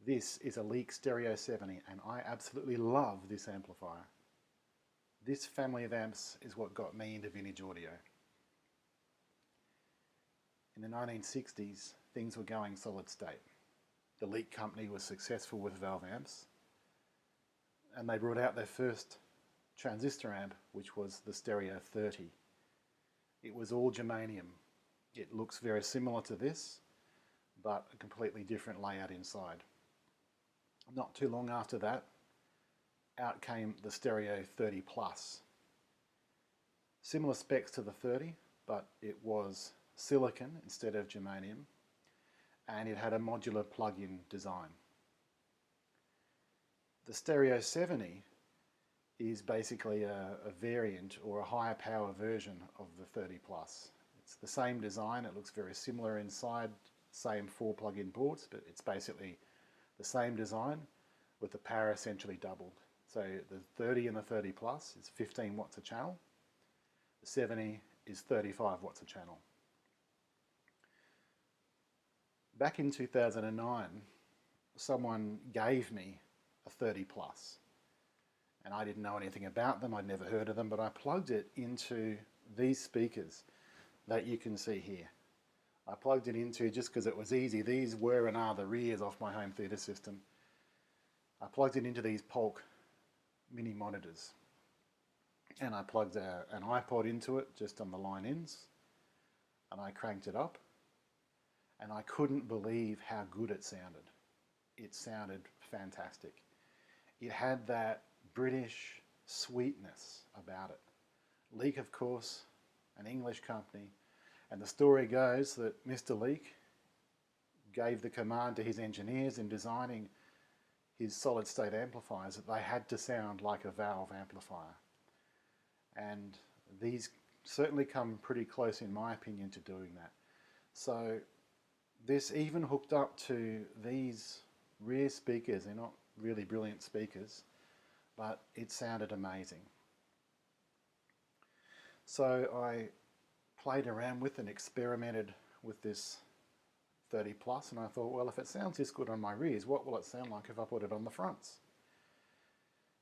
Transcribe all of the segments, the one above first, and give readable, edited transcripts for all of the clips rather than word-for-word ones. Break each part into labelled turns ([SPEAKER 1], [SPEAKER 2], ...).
[SPEAKER 1] This is a Leek Stereo 70 and I absolutely love this amplifier. This family of amps is what got me into vintage audio. In the 1960s, things were going solid state. The Leek company was successful with valve amps, and they brought out their first transistor amp, which was the Stereo 30. It was all germanium. It looks very similar to this, but a completely different layout inside. Not too long after that, out came the Stereo 30 Plus. Similar specs to the 30, but it was silicon instead of germanium, and it had a modular plug-in design. The Stereo 70 is basically a variant or a higher power version of the 30 Plus. It's the same design, it looks very similar inside, same 4 plug-in ports, but it's basically the same design with the power essentially doubled. So the 30 and the 30 Plus is 15 watts a channel, the 70 is 35 watts a channel. Back in 2009, someone gave me a 30 Plus, and I didn't know anything about them, I'd never heard of them, but I plugged it into these speakers that you can see here. I plugged it into just because it was easy. These were and are the rears off my home theatre system. I plugged it into these Polk mini monitors, and I plugged an iPod into it just on the line ins, and I cranked it up, and I couldn't believe how good it sounded. It sounded fantastic. It had that British sweetness about it. Leek, of course, an English company, and the story goes that Mr. Leek gave the command to his engineers in designing his solid state amplifiers that they had to sound like a valve amplifier. And these certainly come pretty close, in my opinion, to doing that. So this even hooked up to these rear speakers. They're not really brilliant speakers, but it sounded amazing. So I played around with and experimented with this 30 Plus, and I thought, well, if it sounds this good on my rears, what will it sound like if I put it on the fronts?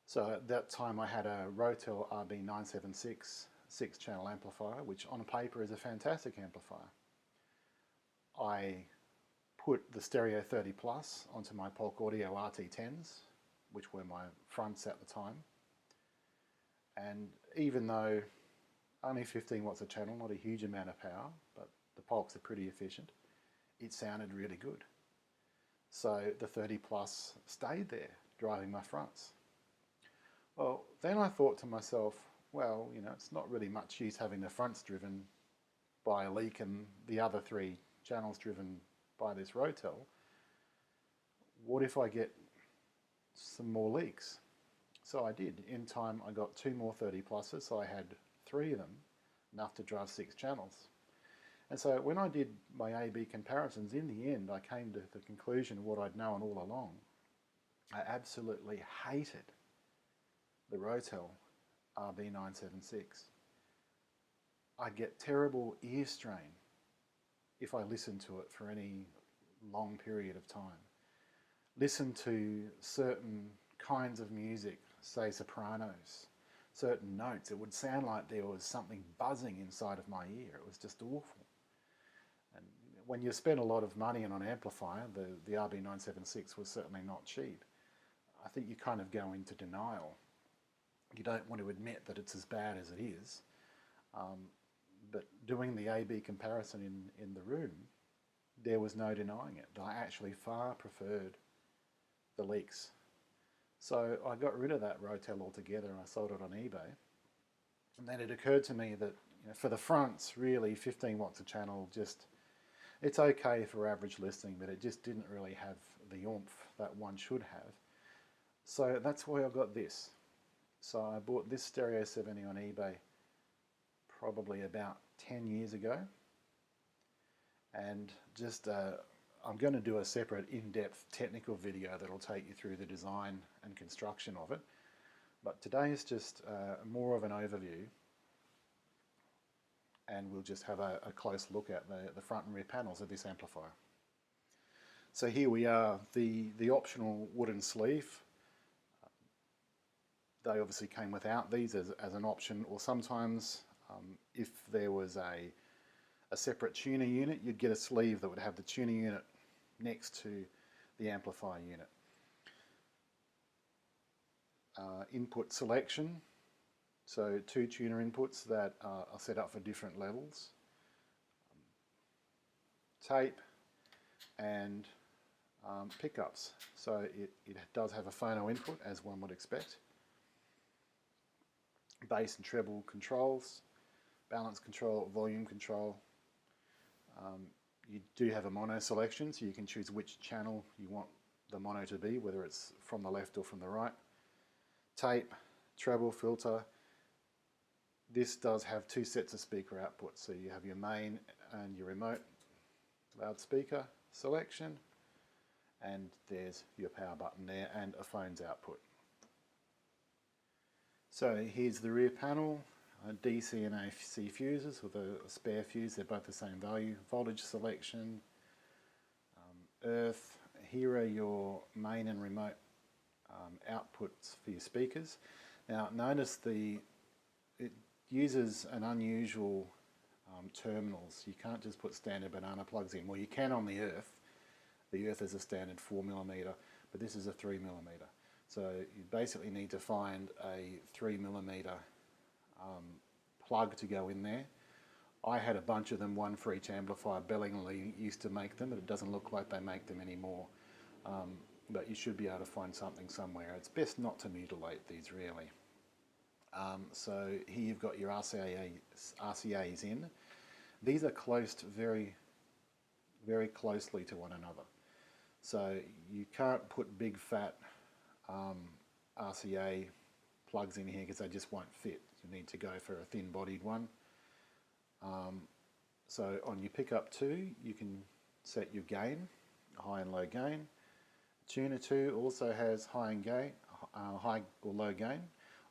[SPEAKER 1] So at that time I had a Rotel RB976 6-channel amplifier, which on paper is a fantastic amplifier. I put the Stereo 30 Plus onto my Polk Audio RT10s, which were my fronts at the time, and even though only 15 watts a channel, not a huge amount of power, but the Polks are pretty efficient, it sounded really good. So the 30 Plus stayed there, driving my fronts. Well, then I thought to myself, well, you know, it's not really much use having the fronts driven by a Leek and the other 3 channels driven by this Rotel. What if I get some more Leeks? So I did. In time I got 2 more 30 Pluses, so I had 3 of them, enough to drive 6 channels. And so when I did my A-B comparisons, in the end I came to the conclusion of what I'd known all along. I absolutely hated the Rotel RB976. I'd get terrible ear strain if I listened to it for any long period of time. Listen to certain kinds of music, say sopranos, certain notes, it would sound like there was something buzzing inside of my ear. It was just awful. And when you spend a lot of money on an amplifier, the RB976 was certainly not cheap. I think you kind of go into denial. You don't want to admit that it's as bad as it is. But doing the A-B comparison in the room, there was no denying it. I actually far preferred the Leeks. So I got rid of that Rotel altogether and I sold it on eBay. And then it occurred to me that, you know, for the fronts, really 15 watts a channel, just, it's okay for average listening, but it just didn't really have the oomph that one should have. So that's why I got this. So I bought this Stereo 70 on eBay probably about 10 years ago, and just I'm going to do a separate in-depth technical video that'll take you through the design and construction of it, but today is just more of an overview, and we'll just have a close look at the front and rear panels of this amplifier. So here we are, the optional wooden sleeve. They obviously came without these as an option, or sometimes if there was a separate tuner unit, you'd get a sleeve that would have the tuner unit next to the amplifier unit. Input selection, so 2 tuner inputs that are set up for different levels. Tape and pickups, so it does have a phono input, as one would expect. Bass and treble controls, balance control, volume control. You do have a mono selection, so you can choose which channel you want the mono to be, whether it's from the left or from the right. Tape, treble, filter. This does have 2 sets of speaker outputs, so you have your main and your remote loudspeaker selection, and there's your power button there and a phone's output. So here's the rear panel, DC and AC fuses with a spare fuse, they're both the same value. Voltage selection, earth. Here are your main and remote outputs for your speakers. Now notice it uses an unusual terminals. You can't just put standard banana plugs in. Well, you can on the earth. The earth is a standard 4mm, but this is a 3mm. So you basically need to find a 3mm plug to go in there. I had a bunch of them, one for each amplifier. Bellingly used to make them, but it doesn't look like they make them anymore. But you should be able to find something somewhere. It's best not to mutilate these, really. So here you've got your RCAs in. These are closed very, very closely to one another. So you can't put big fat RCA plugs in here because they just won't fit. You need to go for a thin bodied one. So on your pickup 2, you can set your gain, high and low gain. Tuner 2 also has high or low gain.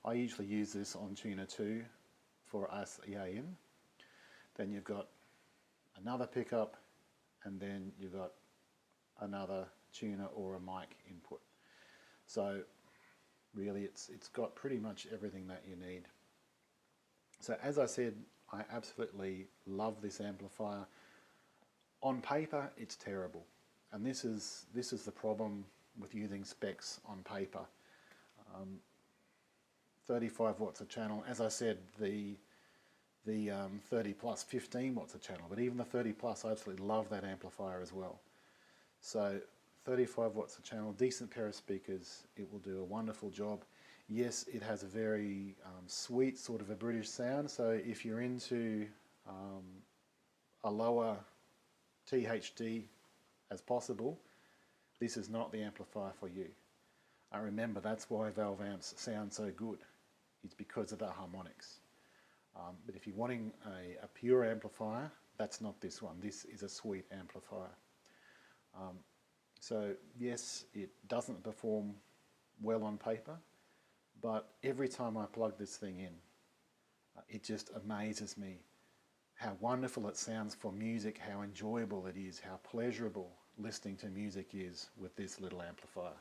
[SPEAKER 1] I usually use this on Tuner 2 for RCA in. Then you've got another pickup, and then you've got another tuner or a mic input. So really it's got pretty much everything that you need. So as I said, I absolutely love this amplifier. On paper it's terrible, and this is the problem with using specs on paper. 35 watts a channel. As I said, the 30 plus 15 watts a channel, but even the 30 plus, I absolutely love that amplifier as well. So 35 watts a channel, decent pair of speakers, it will do a wonderful job. Yes, it has a very sweet sort of a British sound, so if you're into a lower THD as possible, this is not the amplifier for you. I remember that's why valve amps sound so good. It's because of the harmonics. But if you're wanting a pure amplifier, that's not this one. This is a sweet amplifier. So yes, it doesn't perform well on paper, but every time I plug this thing in, it just amazes me how wonderful it sounds for music, how enjoyable it is, how pleasurable listening to music is with this little amplifier.